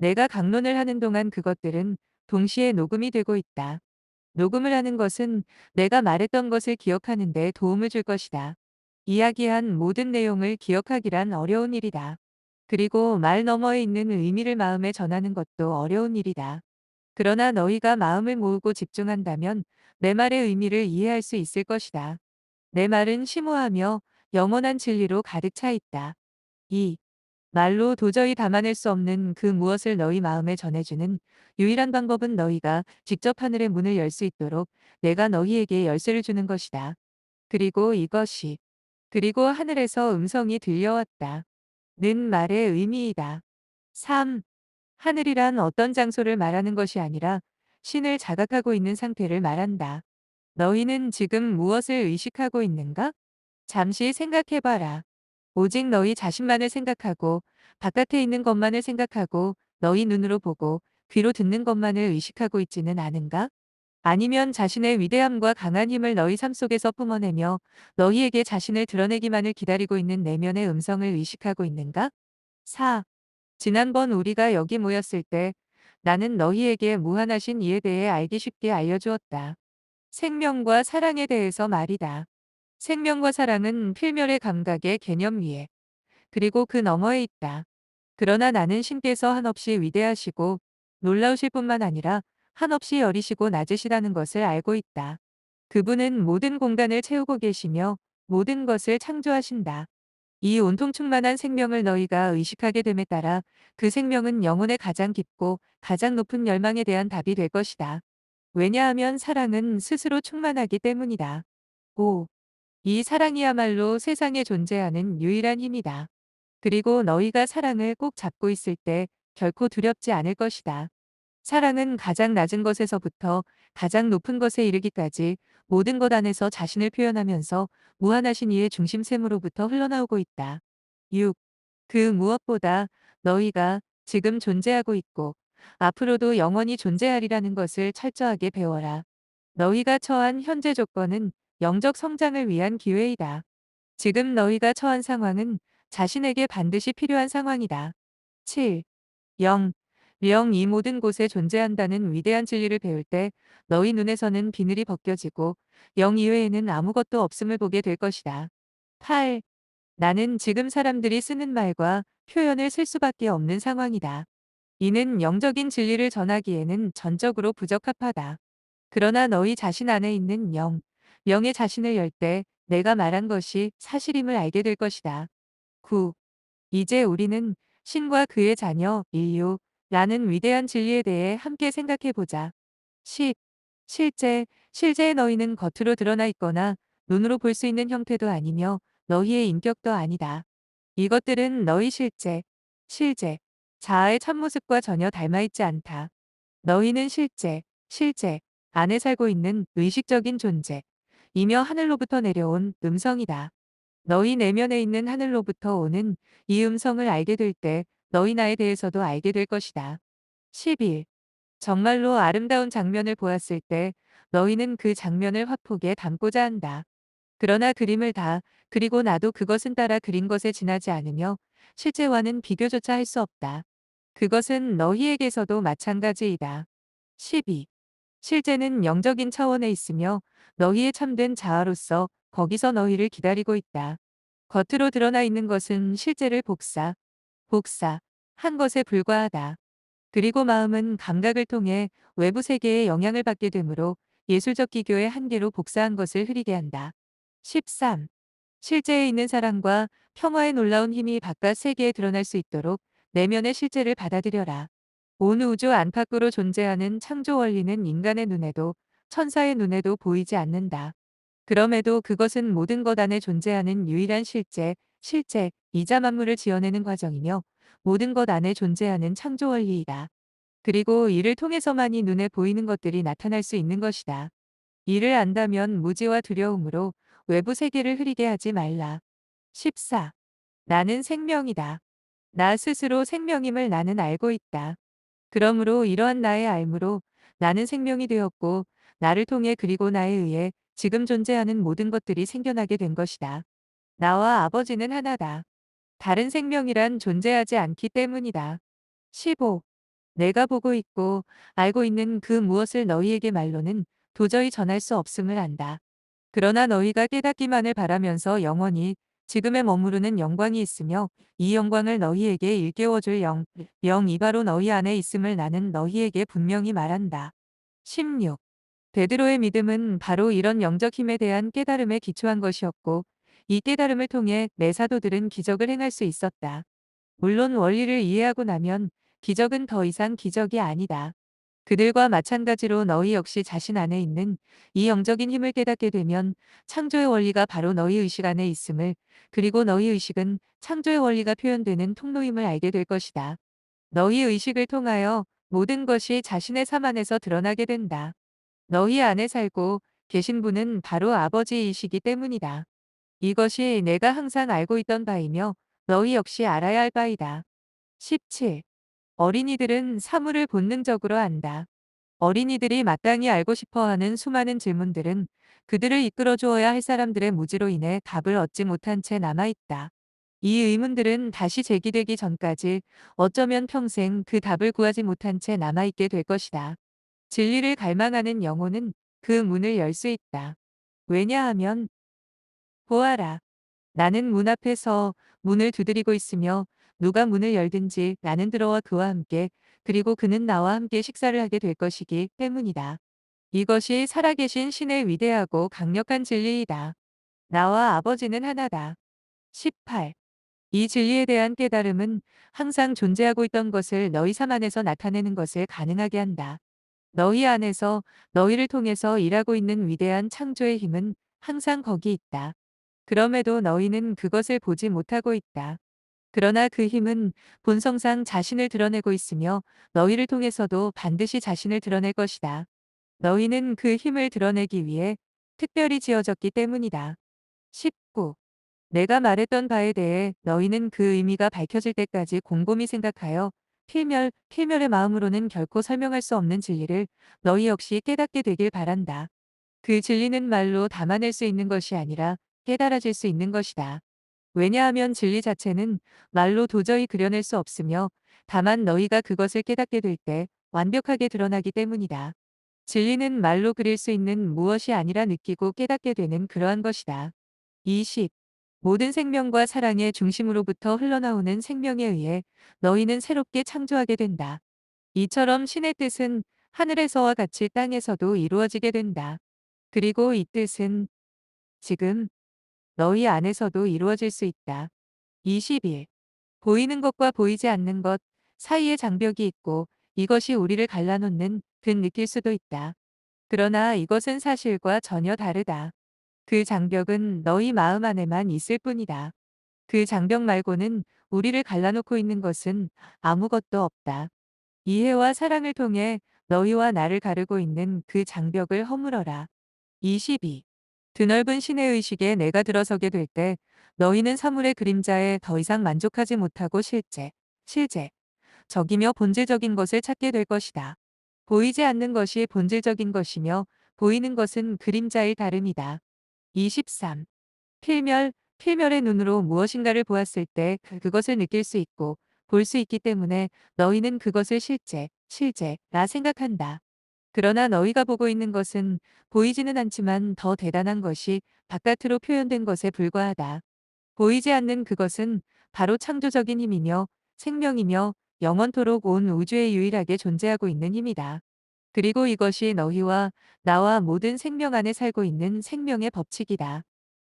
내가 강론을 하는 동안 그것들은 동시에 녹음이 되고 있다. 녹음을 하는 것은 내가 말했던 것을 기억하는 데 도움을 줄 것이다. 이야기한 모든 내용을 기억하기란 어려운 일이다. 그리고 말 너머에 있는 의미를 마음에 전하는 것도 어려운 일이다. 그러나 너희가 마음을 모으고 집중한다면 내 말의 의미를 이해할 수 있을 것이다. 내 말은 심오하며 영원한 진리로 가득 차 있다. 이 말로 도저히 담아낼 수 없는 그 무엇을 너희 마음에 전해주는 유일한 방법은 너희가 직접 하늘의 문을 열 수 있도록 내가 너희에게 열쇠를 주는 것이다. 그리고 이것이 그리고 하늘에서 음성이 들려왔다. 는 말의 의미이다. 3. 하늘이란 어떤 장소를 말하는 것이 아니라 신을 자각하고 있는 상태를 말한다. 너희는 지금 무엇을 의식하고 있는가? 잠시 생각해봐라. 오직 너희 자신만을 생각하고 바깥에 있는 것만을 생각하고 너희 눈으로 보고 귀로 듣는 것만을 의식하고 있지는 않은가? 아니면 자신의 위대함과 강한 힘을 너희 삶 속에서 뿜어내며 너희에게 자신을 드러내기만을 기다리고 있는 내면의 음성을 의식하고 있는가? 4. 지난번 우리가 여기 모였을 때 나는 너희에게 무한하신 이에 대해 알기 쉽게 알려주었다. 생명과 사랑에 대해서 말이다. 생명과 사랑은 필멸의 감각의 개념 위에 그리고 그 너머에 있다. 그러나 나는 신께서 한없이 위대하시고 놀라우실 뿐만 아니라 한없이 여리시고 낮으시다는 것을 알고 있다. 그분은 모든 공간을 채우고 계시며 모든 것을 창조하신다. 이 온통 충만한 생명을 너희가 의식하게 됨에 따라 그 생명은 영혼의 가장 깊고 가장 높은 열망에 대한 답이 될 것이다. 왜냐하면 사랑은 스스로 충만하기 때문이다. 5. 이 사랑이야말로 세상에 존재하는 유일한 힘이다. 그리고 너희가 사랑을 꼭 잡고 있을 때 결코 두렵지 않을 것이다. 사랑은 가장 낮은 것에서부터 가장 높은 것에 이르기까지 모든 것 안에서 자신을 표현하면서 무한하신 이의 중심샘으로부터 흘러나오고 있다. 6. 그 무엇보다 너희가 지금 존재하고 있고 앞으로도 영원히 존재하리라는 것을 철저하게 배워라. 너희가 처한 현재 조건은 영적 성장을 위한 기회이다. 지금 너희가 처한 상황은 자신에게 반드시 필요한 상황이다. 7. 영. 이 모든 곳에 존재한다는 위대한 진리를 배울 때 너희 눈에서는 비늘이 벗겨지고 영 이외에는 아무것도 없음을 보게 될 것이다. 8. 나는 지금 사람들이 쓰는 말과 표현을 쓸 수밖에 없는 상황이다. 이는 영적인 진리를 전하기에는 전적으로 부적합하다. 그러나 너희 자신 안에 있는 영의 자신을 열 때 내가 말한 것이 사실임을 알게 될 것이다. 9. 이제 우리는 신과 그의 자녀, 인류라는 위대한 진리에 대해 함께 생각해 보자. 10. 실제 너희는 겉으로 드러나 있거나 눈으로 볼 수 있는 형태도 아니며 너희의 인격도 아니다. 이것들은 너희 실제, 자아의 참모습과 전혀 닮아있지 않다. 너희는 실제, 안에 살고 있는 의식적인 존재, 이며 하늘로부터 내려온 음성이다. 너희 내면에 있는 하늘로부터 오는 이 음성을 알게 될 때 너희 나에 대해서도 알게 될 것이다. 11. 정말로 아름다운 장면을 보았을 때 너희는 그 장면을 화폭에 담고자 한다. 그러나 그림을 다 그리고 나도 그것은 따라 그린 것에 지나지 않으며 실제와는 비교조차 할 수 없다. 그것은 너희에게서도 마찬가지이다. 12. 실제는 영적인 차원에 있으며 너희의 참된 자아로서 거기서 너희를 기다리고 있다. 겉으로 드러나 있는 것은 실제를 한 것에 불과하다. 그리고 마음은 감각을 통해 외부 세계에 영향을 받게 되므로 예술적 기교의 한계로 복사한 것을 흐리게 한다. 13. 실제에 있는 사랑과 평화의 놀라운 힘이 바깥 세계에 드러날 수 있도록 내면의 실제를 받아들여라. 온 우주 안팎으로 존재하는 창조 원리는 인간의 눈에도 천사의 눈에도 보이지 않는다. 그럼에도 그것은 모든 것 안에 존재하는 유일한 실제이자 만물을 지어내는 과정이며 모든 것 안에 존재하는 창조 원리이다. 그리고 이를 통해서만이 눈에 보이는 것들이 나타날 수 있는 것이다. 이를 안다면 무지와 두려움으로 외부 세계를 흐리게 하지 말라. 14. 나는 생명이다. 나 스스로 생명임을 나는 알고 있다. 그러므로 이러한 나의 알므로 나는 생명이 되었고 나를 통해 그리고 나에 의해 지금 존재하는 모든 것들이 생겨나게 된 것이다. 나와 아버지는 하나다. 다른 생명이란 존재하지 않기 때문이다. 15. 내가 보고 있고 알고 있는 그 무엇을 너희에게 말로는 도저히 전할 수 없음을 안다. 그러나 너희가 깨닫기만을 바라면서 영원히 지금에 머무르는 영광이 있으며 이 영광을 너희에게 일깨워줄 영이 바로 너희 안에 있음을 나는 너희에게 분명히 말한다. 16. 베드로의 믿음은 바로 이런 영적 힘에 대한 깨달음에 기초한 것이었고 이 깨달음을 통해 내 사도들은 기적을 행할 수 있었다. 물론 원리를 이해하고 나면 기적은 더 이상 기적이 아니다. 그들과 마찬가지로 너희 역시 자신 안에 있는 이 영적인 힘을 깨닫게 되면 창조의 원리가 바로 너희 의식 안에 있음을, 그리고 너희 의식은 창조의 원리가 표현되는 통로임을 알게 될 것이다. 너희 의식을 통하여 모든 것이 자신의 삶 안에서 드러나게 된다. 너희 안에 살고 계신 분은 바로 아버지이시기 때문이다. 이것이 내가 항상 알고 있던 바이며 너희 역시 알아야 할 바이다. 17. 어린이들은 사물을 본능적으로 안다. 어린이들이 마땅히 알고 싶어 하는 수많은 질문들은 그들을 이끌어 주어야 할 사람들의 무지로 인해 답을 얻지 못한 채 남아있다. 이 의문들은 다시 제기되기 전까지 어쩌면 평생 그 답을 구하지 못한 채 남아있게 될 것이다. 진리를 갈망하는 영혼은 그 문을 열 수 있다. 왜냐하면 보아라. 나는 문 앞에서 문을 두드리고 있으며 누가 문을 열든지 나는 들어와 그와 함께 그리고 그는 나와 함께 식사를 하게 될 것이기 때문이다. 이것이 살아계신 신의 위대하고 강력한 진리이다. 나와 아버지는 하나다. 18. 이 진리에 대한 깨달음은 항상 존재하고 있던 것을 너희 삶 안에서 나타내는 것을 가능하게 한다. 너희 안에서 너희를 통해서 일하고 있는 위대한 창조의 힘은 항상 거기 있다. 그럼에도 너희는 그것을 보지 못하고 있다. 그러나 그 힘은 본성상 자신을 드러내고 있으며 너희를 통해서도 반드시 자신을 드러낼 것이다. 너희는 그 힘을 드러내기 위해 특별히 지어졌기 때문이다. 19. 내가 말했던 바에 대해 너희는 그 의미가 밝혀질 때까지 곰곰이 생각하여 필멸의 마음으로는 결코 설명할 수 없는 진리를 너희 역시 깨닫게 되길 바란다. 그 진리는 말로 담아낼 수 있는 것이 아니라 깨달아질 수 있는 것이다. 왜냐하면 진리 자체는 말로 도저히 그려낼 수 없으며 다만 너희가 그것을 깨닫게 될 때 완벽하게 드러나기 때문이다. 진리는 말로 그릴 수 있는 무엇이 아니라 느끼고 깨닫게 되는 그러한 것이다. 20. 모든 생명과 사랑의 중심으로부터 흘러나오는 생명에 의해 너희는 새롭게 창조하게 된다. 이처럼 신의 뜻은 하늘에서와 같이 땅에서도 이루어지게 된다. 그리고 이 뜻은 지금 너희 안에서도 이루어질 수 있다. 21. 보이는 것과 보이지 않는 것 사이에 장벽이 있고 이것이 우리를 갈라놓는 듯 느낄 수도 있다. 그러나 이것은 사실과 전혀 다르다. 그 장벽은 너희 마음 안에만 있을 뿐이다. 그 장벽 말고는 우리를 갈라놓고 있는 것은 아무것도 없다. 이해와 사랑을 통해 너희와 나를 가르고 있는 그 장벽을 허물어라. 22. 드넓은 신의 의식에 내가 들어서게 될 때 너희는 사물의 그림자에 더 이상 만족하지 못하고 실제, 적이며 본질적인 것을 찾게 될 것이다. 보이지 않는 것이 본질적인 것이며 보이는 것은 그림자의 다름이다. 23. 필멸의 눈으로 무엇인가를 보았을 때 그것을 느낄 수 있고 볼 수 있기 때문에 너희는 그것을 실제라 생각한다. 그러나 너희가 보고 있는 것은 보이지는 않지만 더 대단한 것이 바깥으로 표현된 것에 불과하다. 보이지 않는 그것은 바로 창조적인 힘이며 생명이며 영원토록 온 우주에 유일하게 존재하고 있는 힘이다. 그리고 이것이 너희와 나와 모든 생명 안에 살고 있는 생명의 법칙이다.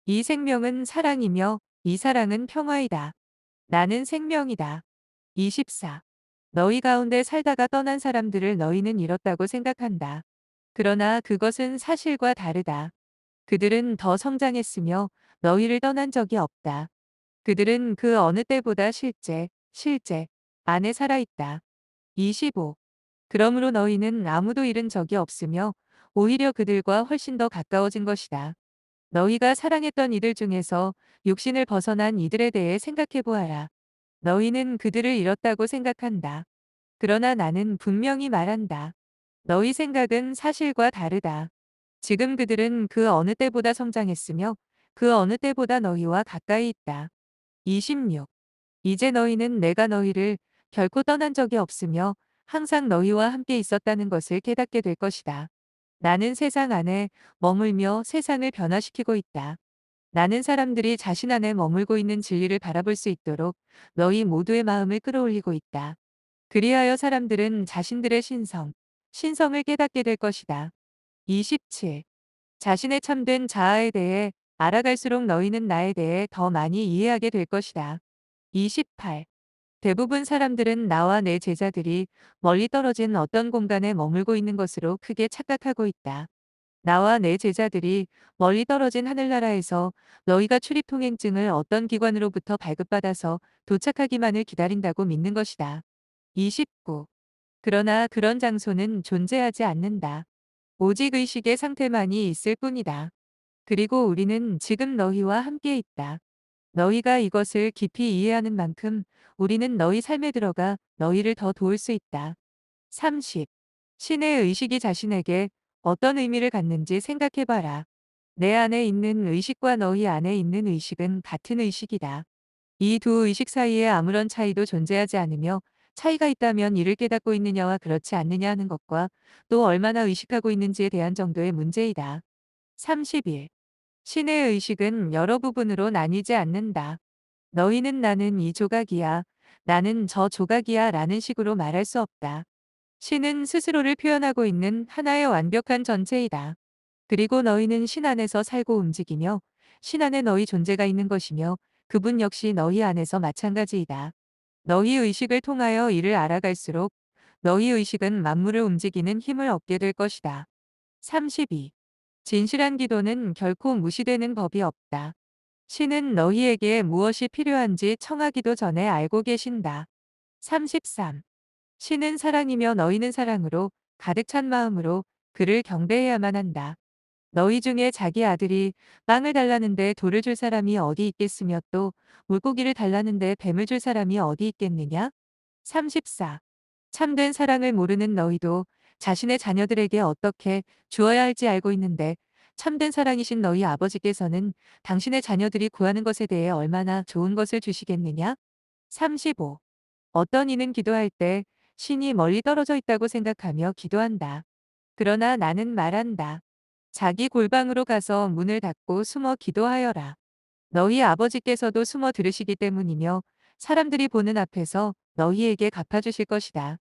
이 생명은 사랑이며 이 사랑은 평화이다. 나는 생명이다. 24. 너희 가운데 살다가 떠난 사람들을 너희는 잃었다고 생각한다. 그러나 그것은 사실과 다르다. 그들은 더 성장했으며 너희를 떠난 적이 없다. 그들은 그 어느 때보다 실제 안에 살아있다. 25. 그러므로 너희는 아무도 잃은 적이 없으며 오히려 그들과 훨씬 더 가까워진 것이다. 너희가 사랑했던 이들 중에서 육신을 벗어난 이들에 대해 생각해 보아라. 너희는 그들을 잃었다고 생각한다. 그러나 나는 분명히 말한다. 너희 생각은 사실과 다르다. 지금 그들은 그 어느 때보다 성장했으며 그 어느 때보다 너희와 가까이 있다. 26. 이제 너희는 내가 너희를 결코 떠난 적이 없으며 항상 너희와 함께 있었다는 것을 깨닫게 될 것이다. 나는 세상 안에 머물며 세상을 변화시키고 있다. 나는 사람들이 자신 안에 머물고 있는 진리를 바라볼 수 있도록 너희 모두의 마음을 끌어올리고 있다. 그리하여 사람들은 자신들의 신성을 깨닫게 될 것이다. 27. 자신의 참된 자아에 대해 알아갈수록 너희는 나에 대해 더 많이 이해하게 될 것이다. 28. 대부분 사람들은 나와 내 제자들이 멀리 떨어진 어떤 공간에 머물고 있는 것으로 크게 착각하고 있다. 나와 내 제자들이 멀리 떨어진 하늘나라에서 너희가 출입 통행증을 어떤 기관으로부터 발급받아서 도착하기만을 기다린다고 믿는 것이다. 29. 그러나 그런 장소는 존재하지 않는다. 오직 의식의 상태만이 있을 뿐이다. 그리고 우리는 지금 너희와 함께 있다. 너희가 이것을 깊이 이해하는 만큼 우리는 너희 삶에 들어가 너희를 더 도울 수 있다. 30. 신의 의식이 자신에게 어떤 의미를 갖는지 생각해봐라. 내 안에 있는 의식과 너희 안에 있는 의식은 같은 의식이다. 이 두 의식 사이에 아무런 차이도 존재하지 않으며 차이가 있다면 이를 깨닫고 있느냐와 그렇지 않느냐 하는 것과 또 얼마나 의식하고 있는지에 대한 정도의 문제이다. 31. 신의 의식은 여러 부분으로 나뉘지 않는다. 너희는 나는 이 조각이야, 나는 저 조각이야 라는 식으로 말할 수 없다. 신은 스스로를 표현하고 있는 하나의 완벽한 전체이다. 그리고 너희는 신 안에서 살고 움직이며 신 안에 너희 존재가 있는 것이며 그분 역시 너희 안에서 마찬가지이다. 너희 의식을 통하여 이를 알아갈수록 너희 의식은 만물을 움직이는 힘을 얻게 될 것이다. 32. 진실한 기도는 결코 무시되는 법이 없다. 신은 너희에게 무엇이 필요한지 청하기도 전에 알고 계신다. 33. 신은 사랑이며 너희는 사랑으로 가득 찬 마음으로 그를 경배해야만 한다. 너희 중에 자기 아들이 빵을 달라는데 돌을 줄 사람이 어디 있겠으며 또 물고기를 달라는데 뱀을 줄 사람이 어디 있겠느냐? 34. 참된 사랑을 모르는 너희도 자신의 자녀들에게 어떻게 주어야 할지 알고 있는데 참된 사랑이신 너희 아버지께서는 당신의 자녀들이 구하는 것에 대해 얼마나 좋은 것을 주시겠느냐? 35. 어떤 이는 기도할 때 신이 멀리 떨어져 있다고 생각하며 기도한다. 그러나 나는 말한다. 자기 골방으로 가서 문을 닫고 숨어 기도하여라. 너희 아버지께서도 숨어 들으시기 때문이며 사람들이 보는 앞에서 너희에게 갚아주실 것이다.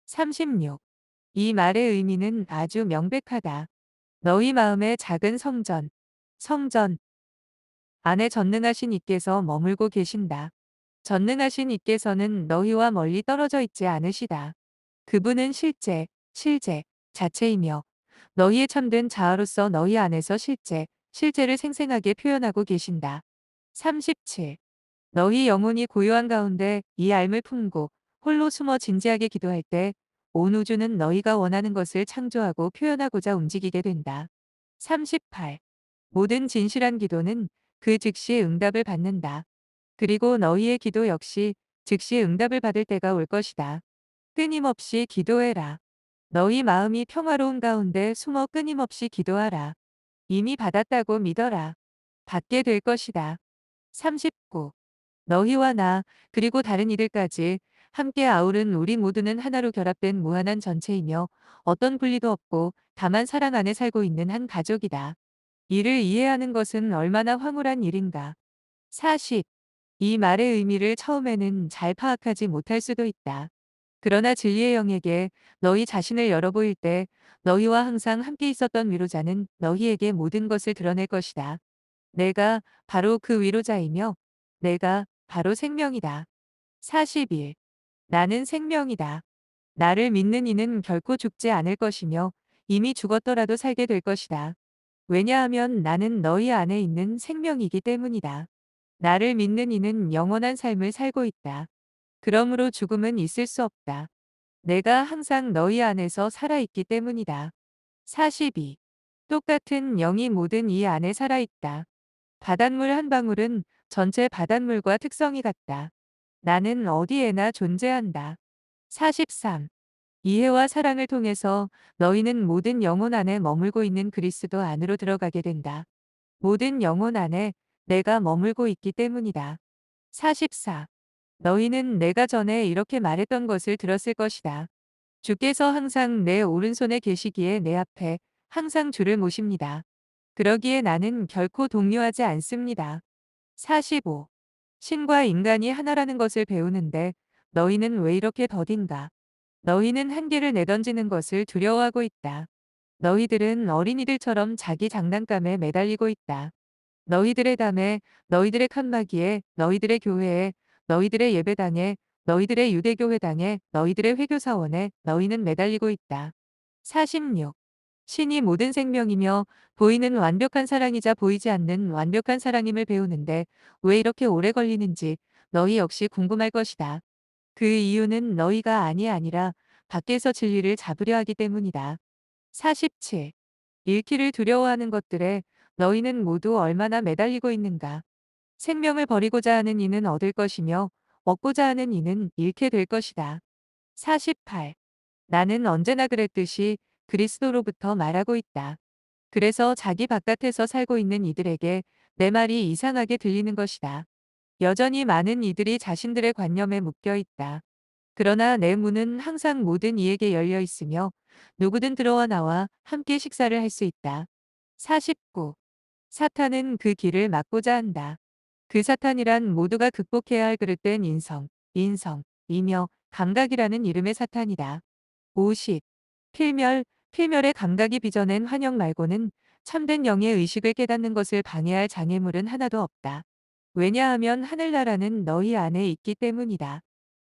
36. 이 말의 의미는 아주 명백하다. 너희 마음의 작은 성전 안에 전능하신 이께서 머물고 계신다. 전능하신 이께서는 너희와 멀리 떨어져 있지 않으시다. 그분은 실제 자체이며 너희의 참된 자아로서 너희 안에서 실제를 생생하게 표현하고 계신다. 37. 너희 영혼이 고요한 가운데 이 알을 품고 홀로 숨어 진지하게 기도할 때 온 우주는 너희가 원하는 것을 창조하고 표현하고자 움직이게 된다. 38. 모든 진실한 기도는 그 즉시 응답을 받는다. 그리고 너희의 기도 역시 즉시 응답을 받을 때가 올 것이다. 끊임없이 기도해라. 너희 마음이 평화로운 가운데 숨어 끊임없이 기도하라. 이미 받았다고 믿어라. 받게 될 것이다. 39. 너희와 나, 그리고 다른 이들까지 함께 아우른 우리 모두는 하나로 결합된 무한한 전체이며 어떤 분리도 없고 다만 사랑 안에 살고 있는 한 가족이다. 이를 이해하는 것은 얼마나 황홀한 일인가. 40. 이 말의 의미를 처음에는 잘 파악하지 못할 수도 있다. 그러나 진리의 영에게 너희 자신을 열어보일 때 너희와 항상 함께 있었던 위로자는 너희에게 모든 것을 드러낼 것이다. 내가 바로 그 위로자이며 내가 바로 생명이다. 41. 나는 생명이다. 나를 믿는 이는 결코 죽지 않을 것이며 이미 죽었더라도 살게 될 것이다. 왜냐하면 나는 너희 안에 있는 생명이기 때문이다. 나를 믿는 이는 영원한 삶을 살고 있다. 그러므로 죽음은 있을 수 없다. 내가 항상 너희 안에서 살아있기 때문이다. 42. 똑같은 영이 모든 이 안에 살아있다. 바닷물 한 방울은 전체 바닷물과 특성이 같다. 나는 어디에나 존재한다. 43. 이해와 사랑을 통해서 너희는 모든 영혼 안에 머물고 있는 그리스도 안으로 들어가게 된다. 모든 영혼 안에 내가 머물고 있기 때문이다. 44. 너희는 내가 전에 이렇게 말했던 것을 들었을 것이다. 주께서 항상 내 오른손에 계시기에 내 앞에 항상 주를 모십니다. 그러기에 나는 결코 동요하지 않습니다. 45. 신과 인간이 하나라는 것을 배우는데 너희는 왜 이렇게 더딘가? 너희는 한계를 내던지는 것을 두려워하고 있다. 너희들은 어린이들처럼 자기 장난감에 매달리고 있다. 너희들의 담에, 너희들의 칸막이에, 너희들의 교회에, 너희들의 예배당에, 너희들의 유대교 회당에, 너희들의 회교사원에 너희는 매달리고 있다. 46. 신이 모든 생명이며 보이는 완벽한 사랑이자 보이지 않는 완벽한 사랑임을 배우는데 왜 이렇게 오래 걸리는지 너희 역시 궁금할 것이다. 그 이유는 너희가 아니라 밖에서 진리를 잡으려 하기 때문이다. 47. 잃기를 두려워하는 것들에 너희는 모두 얼마나 매달리고 있는가. 생명을 버리고자 하는 이는 얻을 것이며 얻고자 하는 이는 잃게 될 것이다. 48. 나는 언제나 그랬듯이 그리스도로부터 말하고 있다. 그래서 자기 바깥에서 살고 있는 이들에게 내 말이 이상하게 들리는 것이다. 여전히 많은 이들이 자신들의 관념에 묶여 있다. 그러나 내 문은 항상 모든 이에게 열려 있으며 누구든 들어와 나와 함께 식사를 할 수 있다. 49. 사탄은 그 길을 막고자 한다. 그 사탄이란 모두가 극복해야 할 그릇된 이며 감각이라는 이름의 사탄이다. 50. 필멸의 감각이 빚어낸 환영 말고는 참된 영의 의식을 깨닫는 것을 방해할 장애물은 하나도 없다. 왜냐하면 하늘나라는 너희 안에 있기 때문이다.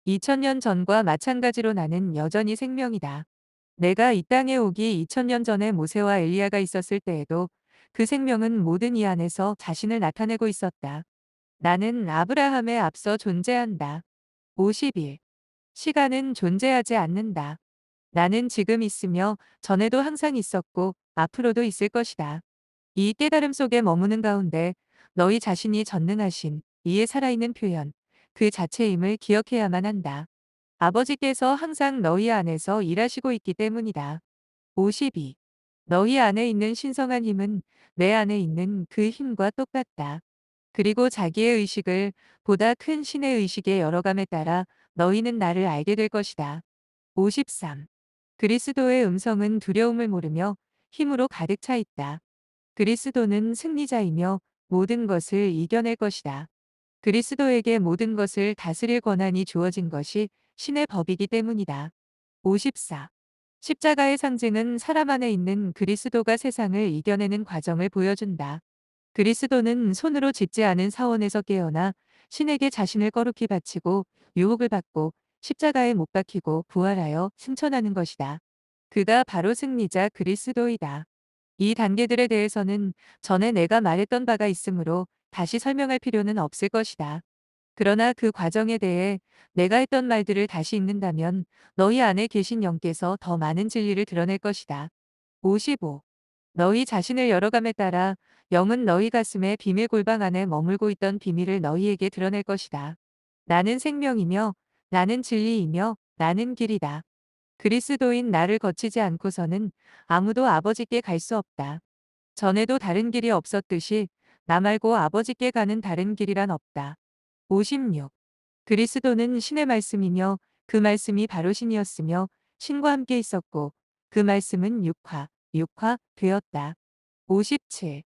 2000년 전과 마찬가지로 나는 여전히 생명이다. 내가 이 땅에 오기 2000년 전에 모세와 엘리야가 있었을 때에도 그 생명은 모든 이 안에서 자신을 나타내고 있었다. 나는 아브라함에 앞서 존재한다. 51. 시간은 존재하지 않는다. 나는 지금 있으며 전에도 항상 있었고 앞으로도 있을 것이다. 이 깨달음 속에 머무는 가운데 너희 자신이 전능하신 이의 살아있는 표현, 그 자체임을 기억해야만 한다. 아버지께서 항상 너희 안에서 일하시고 있기 때문이다. 52. 너희 안에 있는 신성한 힘은 내 안에 있는 그 힘과 똑같다. 그리고 자기의 의식을 보다 큰 신의 의식에 열어감에 따라 너희는 나를 알게 될 것이다. 53. 그리스도의 음성은 두려움을 모르며 힘으로 가득 차 있다. 그리스도는 승리자이며 모든 것을 이겨낼 것이다. 그리스도에게 모든 것을 다스릴 권한이 주어진 것이 신의 법이기 때문이다. 54. 십자가의 상징은 사람 안에 있는 그리스도가 세상을 이겨내는 과정을 보여준다. 그리스도는 손으로 짓지 않은 사원에서 깨어나 신에게 자신을 거룩히 바치고 유혹을 받고 십자가에 못 박히고 부활하여 승천하는 것이다. 그가 바로 승리자 그리스도이다. 이 단계들에 대해서는 전에 내가 말했던 바가 있으므로 다시 설명할 필요는 없을 것이다. 그러나 그 과정에 대해 내가 했던 말들을 다시 읽는다면 너희 안에 계신 영께서 더 많은 진리를 드러낼 것이다. 55. 너희 자신을 열어감에 따라 영은 너희 가슴의 비밀 골방 안에 머물고 있던 비밀을 너희에게 드러낼 것이다. 나는 생명이며 나는 진리이며 나는 길이다. 그리스도인 나를 거치지 않고서는 아무도 아버지께 갈 수 없다. 전에도 다른 길이 없었듯이 나 말고 아버지께 가는 다른 길이란 없다. 56. 그리스도는 신의 말씀이며 그 말씀이 바로 신이었으며 신과 함께 있었고 그 말씀은 육화 되었다. 57.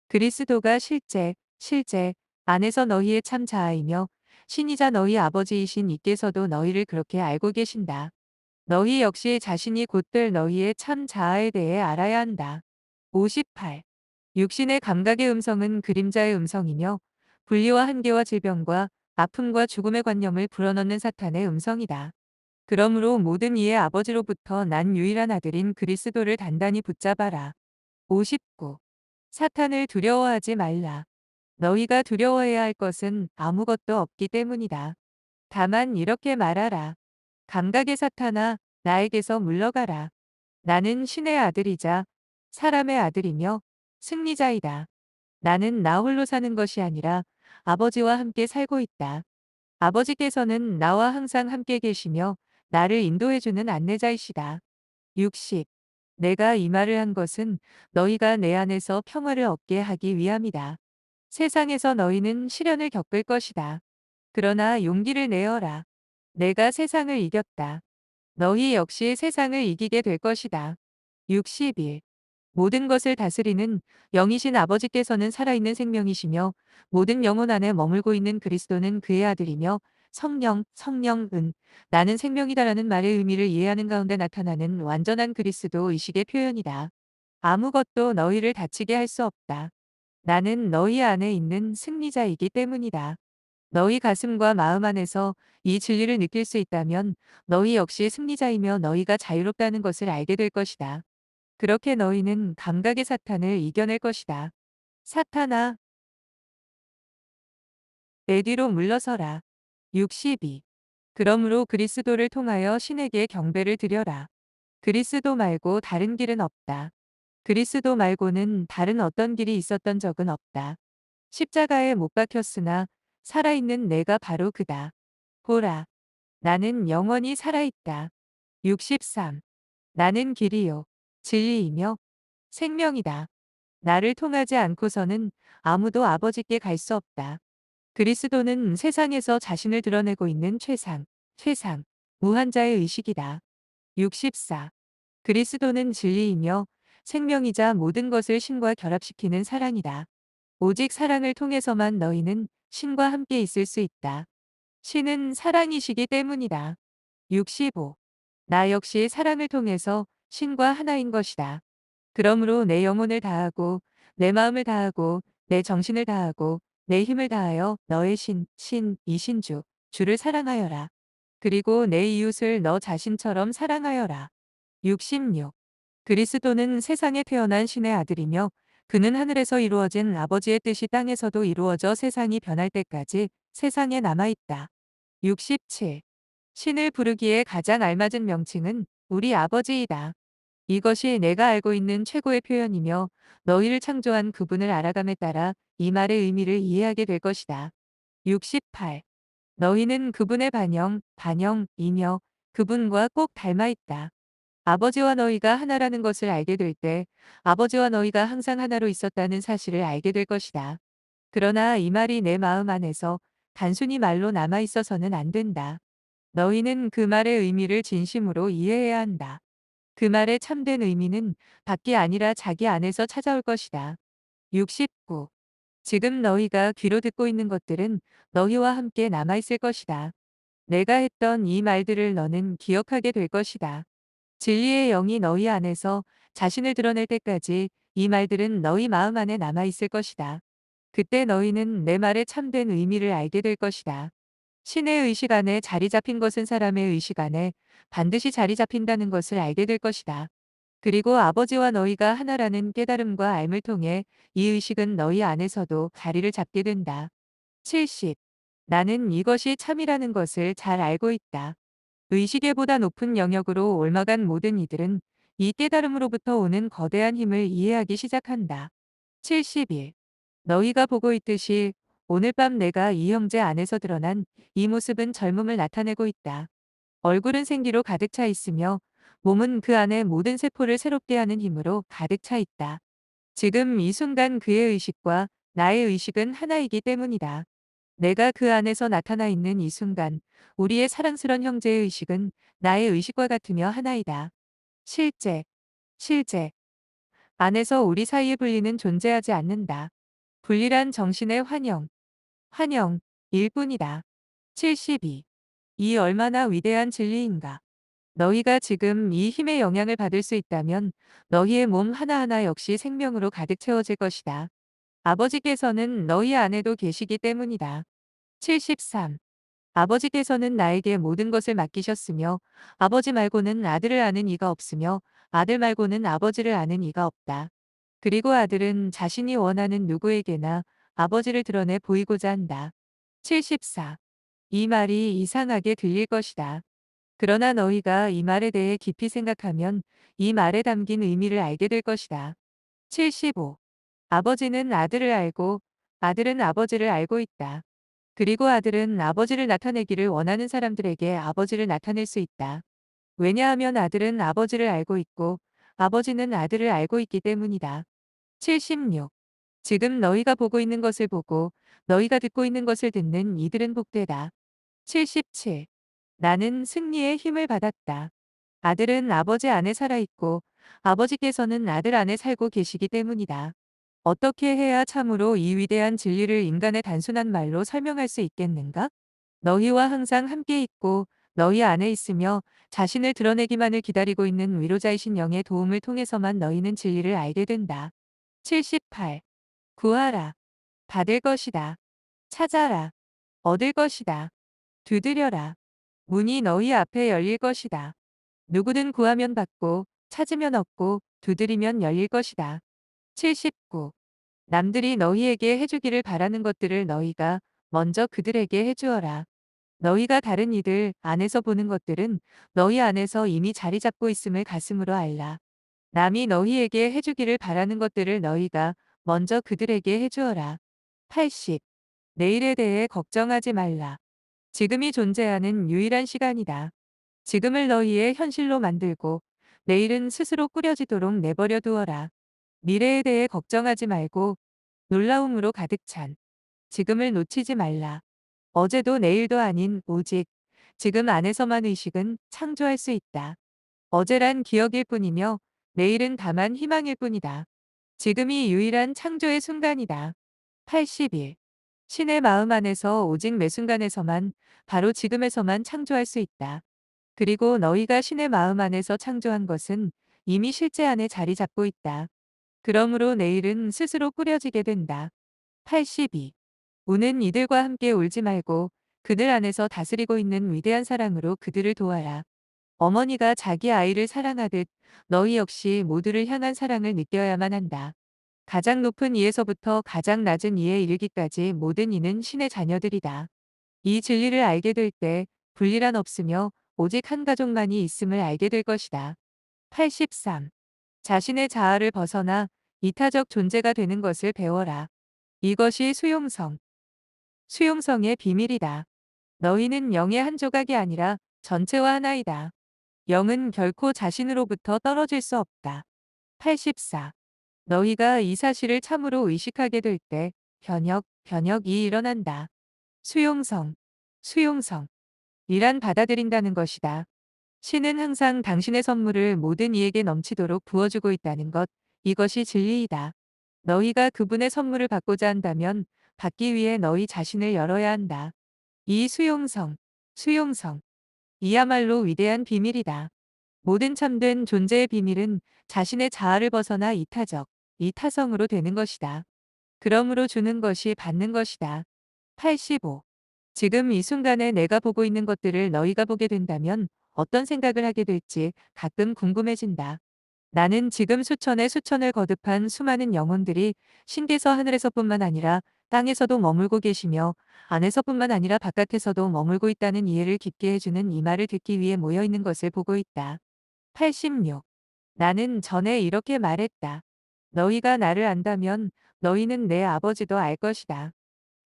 그리스도가 실제 안에서 너희의 참 자아이며 신이자 너희 아버지이신 이께서도 너희를 그렇게 알고 계신다. 너희 역시 자신이 곧될 너희의 참 자아에 대해 알아야 한다. 58. 육신의 감각의 음성은 그림자의 음성이며 분리와 한계와 질병과 아픔과 죽음의 관념을 불어넣는 사탄의 음성이다. 그러므로 모든 이의 아버지로부터 난 유일한 아들인 그리스도를 단단히 붙잡아라. 59. 사탄을 두려워하지 말라. 너희가 두려워해야 할 것은 아무것도 없기 때문이다. 다만 이렇게 말하라. 감각의 사탄아, 나에게서 물러가라. 나는 신의 아들이자 사람의 아들이며 승리자이다. 나는 나 홀로 사는 것이 아니라 아버지와 함께 살고 있다. 아버지께서는 나와 항상 함께 계시며 나를 인도해주는 안내자이시다. 60. 내가 이 말을 한 것은 너희가 내 안에서 평화를 얻게 하기 위함이다. 세상에서 너희는 시련을 겪을 것이다. 그러나 용기를 내어라. 내가 세상을 이겼다. 너희 역시 세상을 이기게 될 것이다. 61. 모든 것을 다스리는 영이신 아버지께서는 살아있는 생명이시며 모든 영혼 안에 머물고 있는 그리스도는 그의 아들이며 성령은 나는 생명이다라는 말의 의미를 이해하는 가운데 나타나는 완전한 그리스도 의식의 표현이다. 아무것도 너희를 다치게 할 수 없다. 나는 너희 안에 있는 승리자이기 때문이다. 너희 가슴과 마음 안에서 이 진리를 느낄 수 있다면 너희 역시 승리자이며 너희가 자유롭다는 것을 알게 될 것이다. 그렇게 너희는 감각의 사탄을 이겨낼 것이다. 사탄아, 내 뒤로 물러서라. 62. 그러므로 그리스도를 통하여 신에게 경배를 드려라. 그리스도 말고 다른 길은 없다. 그리스도 말고는 다른 어떤 길이 있었던 적은 없다. 십자가에 못 박혔으나 살아있는 내가 바로 그다. 보라, 나는 영원히 살아있다. 63. 나는 길이요, 진리이며 생명이다. 나를 통하지 않고서는 아무도 아버지께 갈 수 없다. 그리스도는 세상에서 자신을 드러내고 있는 최상, 무한자의 의식이다. 64. 그리스도는 진리이며 생명이자 모든 것을 신과 결합시키는 사랑이다. 오직 사랑을 통해서만 너희는 신과 함께 있을 수 있다. 신은 사랑이시기 때문이다. 65. 나 역시 사랑을 통해서 신과 하나인 것이다. 그러므로 내 영혼을 다하고 내 마음을 다하고 내 정신을 다하고 내 힘을 다하여 너의 이신주, 주를 사랑하여라. 그리고 내 이웃을 너 자신처럼 사랑하여라. 66. 그리스도는 세상에 태어난 신의 아들이며 그는 하늘에서 이루어진 아버지의 뜻이 땅에서도 이루어져 세상이 변할 때까지 세상에 남아있다. 67. 신을 부르기에 가장 알맞은 명칭은 우리 아버지이다. 이것이 내가 알고 있는 최고의 표현이며 너희를 창조한 그분을 알아감에 따라 이 말의 의미를 이해하게 될 것이다. 68. 너희는 그분의 반영이며 그분과 꼭 닮아 있다. 아버지와 너희가 하나라는 것을 알게 될 때 아버지와 너희가 항상 하나로 있었다는 사실을 알게 될 것이다. 그러나 이 말이 내 마음 안에서 단순히 말로 남아 있어서는 안 된다. 너희는 그 말의 의미를 진심으로 이해해야 한다. 그 말의 참된 의미는 밖이 아니라 자기 안에서 찾아올 것이다. 69. 지금 너희가 귀로 듣고 있는 것들은 너희와 함께 남아있을 것이다. 내가 했던 이 말들을 너는 기억하게 될 것이다. 진리의 영이 너희 안에서 자신을 드러낼 때까지 이 말들은 너희 마음 안에 남아있을 것이다. 그때 너희는 내 말의 참된 의미를 알게 될 것이다. 신의 의식 안에 자리 잡힌 것은 사람의 의식 안에 반드시 자리 잡힌다는 것을 알게 될 것이다. 그리고 아버지와 너희가 하나라는 깨달음과 알을 통해 이 의식은 너희 안에서도 자리를 잡게 된다. 70. 나는 이것이 참이라는 것을 잘 알고 있다. 의식의 보다 높은 영역으로 옮아간 모든 이들은 이 깨달음으로부터 오는 거대한 힘을 이해하기 시작한다. 71. 너희가 보고 있듯이 오늘 밤 내가 이 형제 안에서 드러난 이 모습은 젊음을 나타내고 있다. 얼굴은 생기로 가득 차 있으며 몸은 그 안에 모든 세포를 새롭게 하는 힘으로 가득 차 있다. 지금 이 순간 그의 의식과 나의 의식은 하나이기 때문이다. 내가 그 안에서 나타나 있는 이 순간 우리의 사랑스런 형제의 의식은 나의 의식과 같으며 하나이다. 실제, 실제 안에서 우리 사이에 분리는 존재하지 않는다. 분리란 정신의 환영일 뿐이다. 72. 이 얼마나 위대한 진리인가. 너희가 지금 이 힘의 영향을 받을 수 있다면 너희의 몸 하나하나 역시 생명으로 가득 채워질 것이다. 아버지께서는 너희 안에도 계시기 때문이다. 73. 아버지께서는 나에게 모든 것을 맡기셨으며 아버지 말고는 아들을 아는 이가 없으며 아들 말고는 아버지를 아는 이가 없다. 그리고 아들은 자신이 원하는 누구에게나 아버지를 드러내 보이고자 한다. 74. 이 말이 이상하게 들릴 것이다. 그러나 너희가 이 말에 대해 깊이 생각하면 이 말에 담긴 의미를 알게 될 것이다. 75. 아버지는 아들을 알고 아들은 아버지를 알고 있다. 그리고 아들은 아버지를 나타내기를 원하는 사람들에게 아버지를 나타낼 수 있다. 왜냐하면 아들은 아버지를 알고 있고 아버지는 아들을 알고 있기 때문이다. 76. 지금 너희가 보고 있는 것을 보고 너희가 듣고 있는 것을 듣는 이들은 복되다. 77. 나는 승리의 힘을 받았다. 아들은 아버지 안에 살아있고 아버지께서는 아들 안에 살고 계시기 때문이다. 어떻게 해야 참으로 이 위대한 진리를 인간의 단순한 말로 설명할 수 있겠는가? 너희와 항상 함께 있고 너희 안에 있으며 자신을 드러내기만을 기다리고 있는 위로자이신 영의 도움을 통해서만 너희는 진리를 알게 된다. 78. 구하라. 받을 것이다. 찾아라. 얻을 것이다. 두드려라. 문이 너희 앞에 열릴 것이다. 누구든 구하면 받고 찾으면 얻고 두드리면 열릴 것이다. 79. 남들이 너희에게 해주기를 바라는 것들을 너희가 먼저 그들에게 해주어라. 너희가 다른 이들 안에서 보는 것들은 너희 안에서 이미 자리 잡고 있음을 가슴으로 알라. 남이 너희에게 해주기를 바라는 것들을 너희가 먼저 그들에게 해주어라. 80. 내일에 대해 걱정하지 말라. 지금이 존재하는 유일한 시간이다. 지금을 너희의 현실로 만들고 내일은 스스로 꾸려지도록 내버려 두어라. 미래에 대해 걱정하지 말고 놀라움으로 가득 찬 지금을 놓치지 말라. 어제도 내일도 아닌 오직 지금 안에서만 의식은 창조할 수 있다. 어제란 기억일 뿐이며 내일은 다만 희망일 뿐이다. 지금이 유일한 창조의 순간이다. 81. 신의 마음 안에서 오직 매 순간에서만 바로 지금에서만 창조할 수 있다. 그리고 너희가 신의 마음 안에서 창조한 것은 이미 실제 안에 자리 잡고 있다. 그러므로 내일은 스스로 꾸려지게 된다. 82. 우는 이들과 함께 울지 말고 그들 안에서 다스리고 있는 위대한 사랑으로 그들을 도와라. 어머니가 자기 아이를 사랑하듯 너희 역시 모두를 향한 사랑을 느껴야만 한다. 가장 높은 이에서부터 가장 낮은 이에 이르기까지 모든 이는 신의 자녀들이다. 이 진리를 알게 될 때 분리란 없으며 오직 한 가족만이 있음을 알게 될 것이다. 83. 자신의 자아를 벗어나 이타적 존재가 되는 것을 배워라. 이것이 수용성의 비밀이다. 너희는 영의 한 조각이 아니라 전체와 하나이다. 영은 결코 자신으로부터 떨어질 수 없다. 84. 너희가 이 사실을 참으로 의식하게 될 때 변혁이 일어난다. 수용성, 수용성. 이란 받아들인다는 것이다. 신은 항상 당신의 선물을 모든 이에게 넘치도록 부어주고 있다는 것, 이것이 진리이다. 너희가 그분의 선물을 받고자 한다면 받기 위해 너희 자신을 열어야 한다. 이 수용성, 이야말로 위대한 비밀이다. 모든 참된 존재의 비밀은 자신의 자아를 벗어나 이타성으로 되는 것이다. 그러므로 주는 것이 받는 것이다. 85. 지금 이 순간에 내가 보고 있는 것들을 너희가 보게 된다면 어떤 생각을 하게 될지 가끔 궁금해진다. 나는 지금 수천의 수천을 거듭한 수많은 영혼들이 신께서 하늘에서뿐만 아니라 땅에서도 머물고 계시며 안에서뿐만 아니라 바깥에서도 머물고 있다는 이해를 깊게 해주는 이 말을 듣기 위해 모여 있는 것을 보고 있다. 86. 나는 전에 이렇게 말했다. 너희가 나를 안다면 너희는 내 아버지도 알 것이다.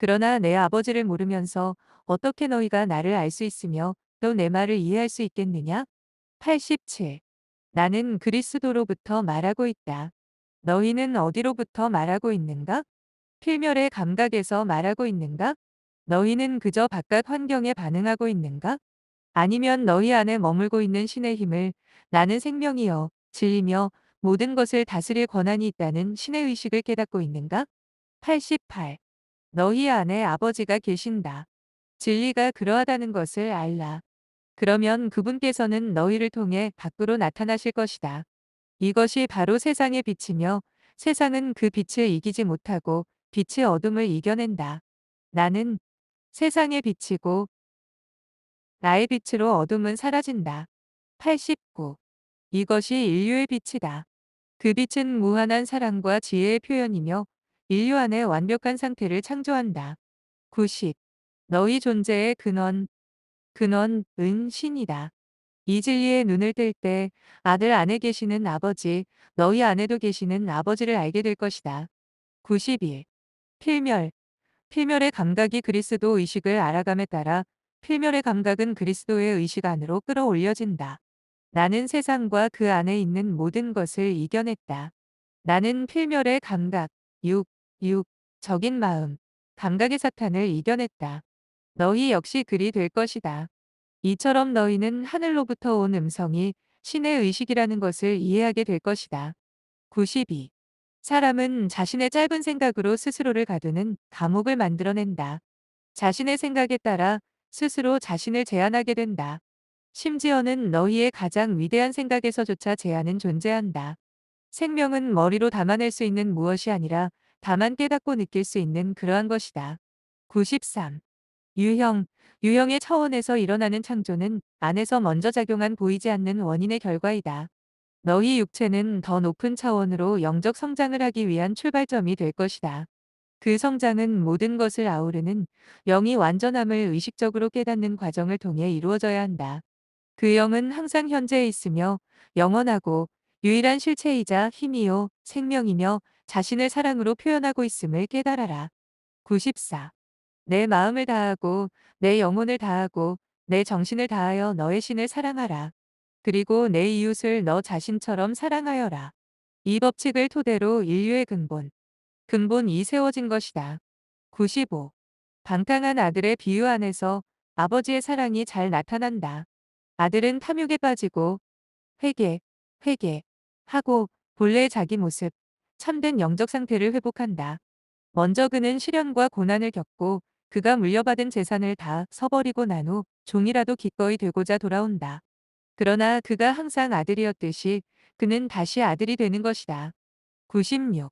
그러나 내 아버지를 모르면서 어떻게 너희가 나를 알 수 있으며 또 내 말을 이해할 수 있겠느냐? 87. 나는 그리스도로부터 말하고 있다. 너희는 어디로부터 말하고 있는가? 필멸의 감각에서 말하고 있는가? 너희는 그저 바깥 환경에 반응하고 있는가? 아니면 너희 안에 머물고 있는 신의 힘을 나는 생명이여 진리며 모든 것을 다스릴 권한이 있다는 신의 의식을 깨닫고 있는가? 88. 너희 안에 아버지가 계신다. 진리가 그러하다는 것을 알라. 그러면 그분께서는 너희를 통해 밖으로 나타나실 것이다. 이것이 바로 세상의 빛이며 세상은 그 빛을 이기지 못하고 빛의 어둠을 이겨낸다. 나는 세상의 빛이고 나의 빛으로 어둠은 사라진다. 89. 이것이 인류의 빛이다. 그 빛은 무한한 사랑과 지혜의 표현이며 인류 안에 완벽한 상태를 창조한다. 90. 너희 존재의 근원은 신이다. 이 진리에 눈을 뜰 때 아들 안에 계시는 아버지, 너희 안에도 계시는 아버지를 알게 될 것이다. 91. 필멸. 필멸의 감각이 그리스도 의식을 알아감에 따라 필멸의 감각은 그리스도의 의식 안으로 끌어올려진다. 나는 세상과 그 안에 있는 모든 것을 이겨냈다. 나는 필멸의 감각, 육, 적인 마음, 감각의 사탄을 이겨냈다. 너희 역시 그리 될 것이다. 이처럼 너희는 하늘로부터 온 음성이 신의 의식이라는 것을 이해하게 될 것이다. 92. 사람은 자신의 짧은 생각으로 스스로를 가두는 감옥을 만들어낸다. 자신의 생각에 따라 스스로 자신을 제한하게 된다. 심지어는 너희의 가장 위대한 생각에서조차 제한은 존재한다. 생명은 머리로 담아낼 수 있는 무엇이 아니라 다만 깨닫고 느낄 수 있는 그러한 것이다. 93. 유형. 유형의 차원에서 일어나는 창조는 안에서 먼저 작용한 보이지 않는 원인의 결과이다. 너희 육체는 더 높은 차원으로 영적 성장을 하기 위한 출발점이 될 것이다. 그 성장은 모든 것을 아우르는 영이 완전함을 의식적으로 깨닫는 과정을 통해 이루어져야 한다. 그 영은 항상 현재에 있으며 영원하고 유일한 실체이자 힘이요 생명이며 자신을 사랑으로 표현하고 있음을 깨달아라. 94. 내 마음을 다하고 내 영혼을 다하고 내 정신을 다하여 너의 신을 사랑하라. 그리고 내 이웃을 너 자신처럼 사랑하여라. 이 법칙을 토대로 인류의 근본이 세워진 것이다. 95. 방탕한 아들의 비유 안에서 아버지의 사랑이 잘 나타난다. 아들은 탐욕에 빠지고 회개, 회개하고 본래의 자기 모습, 참된 영적 상태를 회복한다. 먼저 그는 시련과 고난을 겪고 그가 물려받은 재산을 다 서버리고 난 후 종이라도 기꺼이 되고자 돌아온다. 그러나 그가 항상 아들이었듯이 그는 다시 아들이 되는 것이다. 96.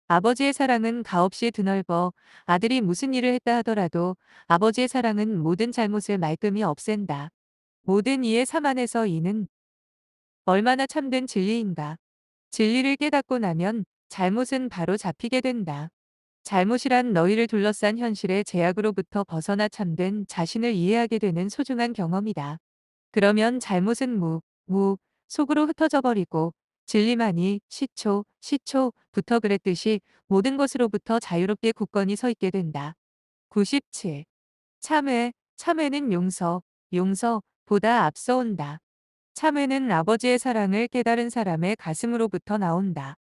아버지의 사랑은 가없이 드넓어 아들이 무슨 일을 했다 하더라도 아버지의 사랑은 모든 잘못을 말끔히 없앤다. 모든 이의 삶 안에서 이는 얼마나 참된 진리인가. 진리를 깨닫고 나면 잘못은 바로 잡히게 된다. 잘못이란 너희를 둘러싼 현실의 제약으로부터 벗어나 참된 자신을 이해하게 되는 소중한 경험이다. 그러면 잘못은 속으로 흩어져 버리고 진리만이 시초부터 그랬듯이 모든 것으로부터 자유롭게 굳건히 서 있게 된다. 97. 참회는 용서보다 앞서온다. 참회는 아버지의 사랑을 깨달은 사람의 가슴으로부터 나온다.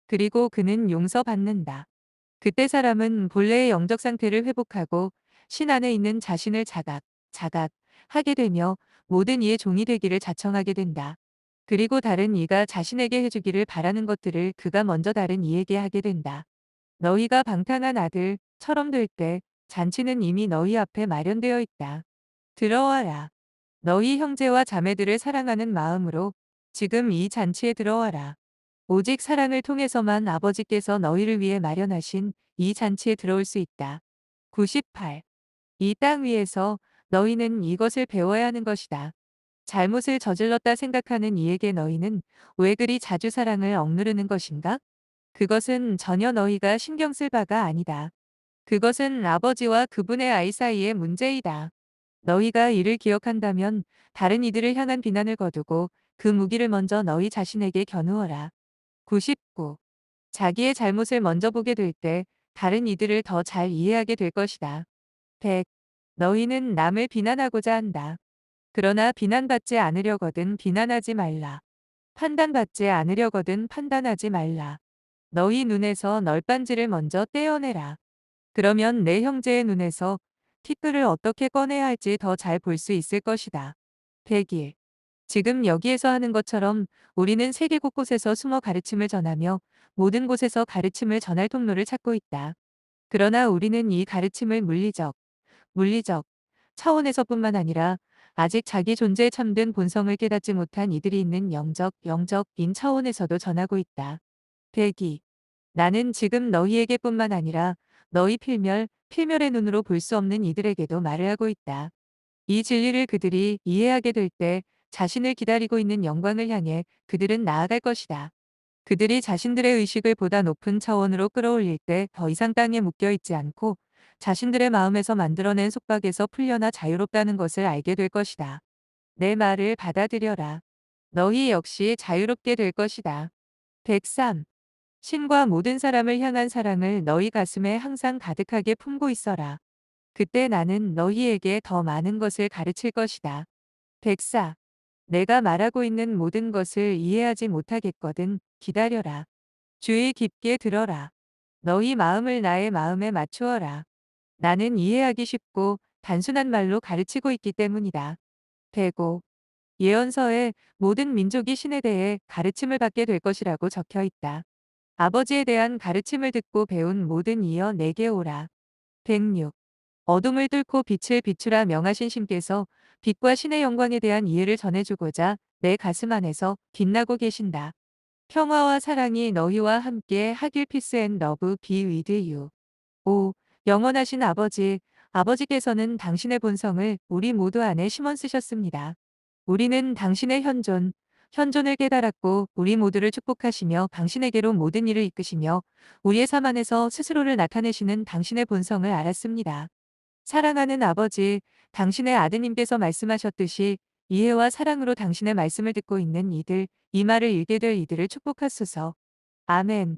그리고 그는 용서받는다. 그때 사람은 본래의 영적 상태를 회복하고 신 안에 있는 자신을 자각하게 되며 모든 이의 종이 되기를 자청하게 된다. 그리고 다른 이가 자신에게 해주기를 바라는 것들을 그가 먼저 다른 이에게 하게 된다. 너희가 방탕한 아들처럼 될 때 잔치는 이미 너희 앞에 마련되어 있다. 들어와라. 너희 형제와 자매들을 사랑하는 마음으로 지금 이 잔치에 들어와라. 오직 사랑을 통해서만 아버지께서 너희를 위해 마련하신 이 잔치에 들어올 수 있다. 98. 이 땅 위에서 너희는 이것을 배워야 하는 것이다. 잘못을 저질렀다 생각하는 이에게 너희는 왜 그리 자주 사랑을 억누르는 것인가? 그것은 전혀 너희가 신경 쓸 바가 아니다. 그것은 아버지와 그분의 아이 사이의 문제이다. 너희가 이를 기억한다면 다른 이들을 향한 비난을 거두고 그 무기를 먼저 너희 자신에게 겨누어라. 99. 자기의 잘못을 먼저 보게 될 때 다른 이들을 더 잘 이해하게 될 것이다. 100. 너희는 남을 비난하고자 한다. 그러나 비난받지 않으려거든 비난하지 말라. 판단받지 않으려거든 판단하지 말라. 너희 눈에서 널빤지를 먼저 떼어내라. 그러면 내 형제의 눈에서 티끌을 어떻게 꺼내야 할지 더 잘 볼 수 있을 것이다. 101. 지금 여기에서 하는 것처럼 우리는 세계 곳곳에서 숨어 가르침을 전하며 모든 곳에서 가르침을 전할 통로를 찾고 있다. 그러나 우리는 이 가르침을 물리적 차원에서뿐만 아니라 아직 자기 존재의 참된 본성을 깨닫지 못한 이들이 있는 영적인 차원에서도 전하고 있다. 102. 나는 지금 너희에게뿐만 아니라 너희 필멸의 눈으로 볼 수 없는 이들에게도 말을 하고 있다. 이 진리를 그들이 이해하게 될 때 자신을 기다리고 있는 영광을 향해 그들은 나아갈 것이다. 그들이 자신들의 의식을 보다 높은 차원으로 끌어올릴 때 더 이상 땅에 묶여 있지 않고 자신들의 마음에서 만들어낸 속박에서 풀려나 자유롭다는 것을 알게 될 것이다. 내 말을 받아들여라. 너희 역시 자유롭게 될 것이다. 103. 신과 모든 사람을 향한 사랑을 너희 가슴에 항상 가득하게 품고 있어라. 그때 나는 너희에게 더 많은 것을 가르칠 것이다. 104. 내가 말하고 있는 모든 것을 이해하지 못하겠거든 기다려라. 주의 깊게 들어라. 너희 마음을 나의 마음에 맞추어라. 나는 이해하기 쉽고 단순한 말로 가르치고 있기 때문이다. 105. 예언서에 모든 민족이 신에 대해 가르침을 받게 될 것이라고 적혀 있다. 아버지에 대한 가르침을 듣고 배운 모든 이여 내게 오라. 106. 어둠을 뚫고 빛을 비추라 명하신 신께서 빛과 신의 영광에 대한 이해를 전해주고자 내 가슴 안에서 빛나고 계신다. 평화와 사랑이 너희와 함께 하길 peace and love be with you. 5. 영원하신 아버지, 아버지께서는 당신의 본성을 우리 모두 안에 심어 쓰셨습니다. 우리는 당신의 현존을 깨달았고 우리 모두를 축복하시며 당신에게로 모든 일을 이끄시며 우리의 삶 안에서 스스로를 나타내시는 당신의 본성을 알았습니다. 사랑하는 아버지, 당신의 아드님께서 말씀하셨듯이 이해와 사랑으로 당신의 말씀을 듣고 있는 이들, 이 말을 읽게 될 이들을 축복하소서. 아멘.